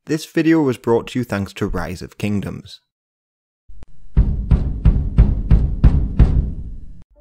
This video was brought to you thanks to Rise of Kingdoms.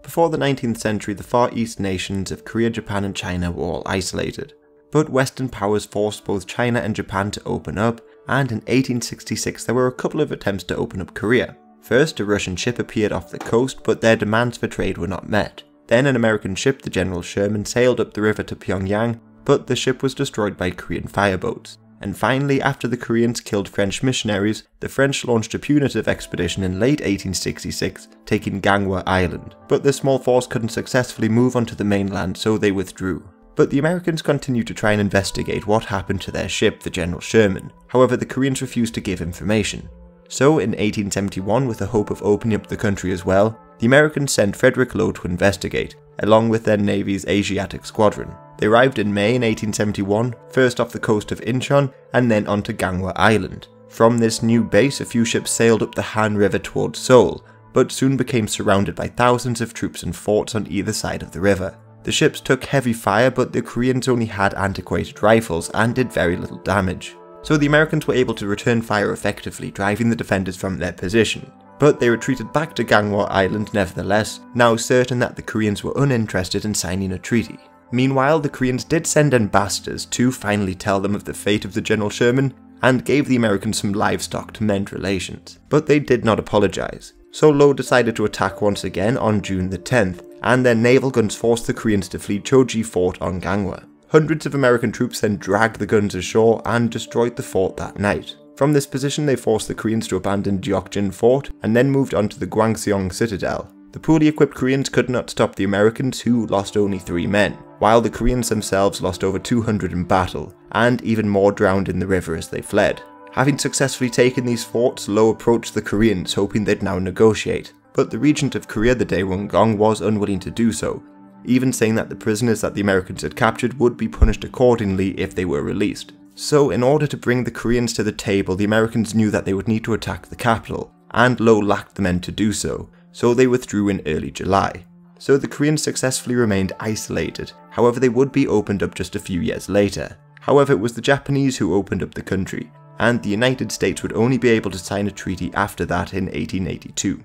Before the 19th century, the Far East nations of Korea, Japan and China were all isolated. But Western powers forced both China and Japan to open up, and in 1866 there were a couple of attempts to open up Korea. First, a Russian ship appeared off the coast, but their demands for trade were not met. Then an American ship, the General Sherman, sailed up the river to Pyongyang, but the ship was destroyed by Korean fireboats. And finally, after the Koreans killed French missionaries, the French launched a punitive expedition in late 1866, taking Gangwon Island. But the small force couldn't successfully move onto the mainland, so they withdrew. But the Americans continued to try and investigate what happened to their ship, the General Sherman. However, the Koreans refused to give information. So in 1871, with the hope of opening up the country as well, the Americans sent Frederick Law to investigate, along with their Navy's Asiatic Squadron. They arrived in May in 1871, first off the coast of Incheon and then onto Gangwon Island. From this new base, a few ships sailed up the Han River towards Seoul, but soon became surrounded by thousands of troops and forts on either side of the river. The ships took heavy fire, but the Koreans only had antiquated rifles and did very little damage. So the Americans were able to return fire effectively, driving the defenders from their position. But they retreated back to Gangwon Island nevertheless, now certain that the Koreans were uninterested in signing a treaty. Meanwhile, the Koreans did send ambassadors to finally tell them of the fate of the General Sherman, and gave the Americans some livestock to mend relations. But they did not apologize. So Law decided to attack once again on June the 10th, and their naval guns forced the Koreans to flee Choji Fort on Gangwon. Hundreds of American troops then dragged the guns ashore and destroyed the fort that night. From this position, they forced the Koreans to abandon Jeokjin Fort and then moved on to the Gwangseong Citadel. The poorly equipped Koreans could not stop the Americans, who lost only 3 men, while the Koreans themselves lost over 200 in battle, and even more drowned in the river as they fled. Having successfully taken these forts, Law approached the Koreans, hoping they'd now negotiate, but the regent of Korea, the Daewon-gong, was unwilling to do so, even saying that the prisoners that the Americans had captured would be punished accordingly if they were released. So in order to bring the Koreans to the table, the Americans knew that they would need to attack the capital, and Law lacked the men to do so, so they withdrew in early July. So the Koreans successfully remained isolated, however they would be opened up just a few years later. However, it was the Japanese who opened up the country, and the United States would only be able to sign a treaty after that in 1882.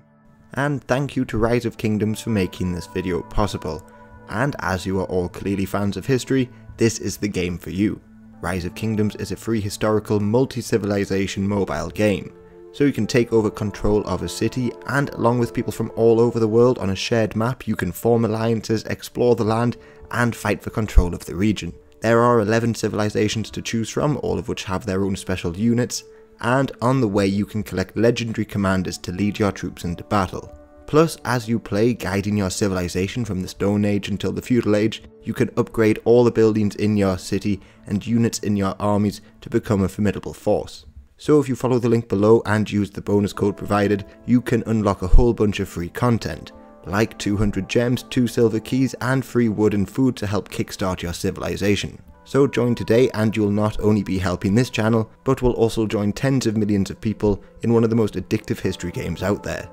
And thank you to Rise of Kingdoms for making this video possible. And as you are all clearly fans of history, this is the game for you. Rise of Kingdoms is a free historical multi-civilization mobile game, so you can take over control of a city, and along with people from all over the world on a shared map, you can form alliances, explore the land, and fight for control of the region. There are 11 civilizations to choose from, all of which have their own special units, and on the way you can collect legendary commanders to lead your troops into battle. Plus, as you play, guiding your civilization from the Stone Age until the Feudal Age, you can upgrade all the buildings in your city and units in your armies to become a formidable force. So if you follow the link below and use the bonus code provided, you can unlock a whole bunch of free content, like 200 gems, 2 silver keys, and free wood and food to help kickstart your civilization. So join today and you'll not only be helping this channel, but will also join tens of millions of people in one of the most addictive history games out there.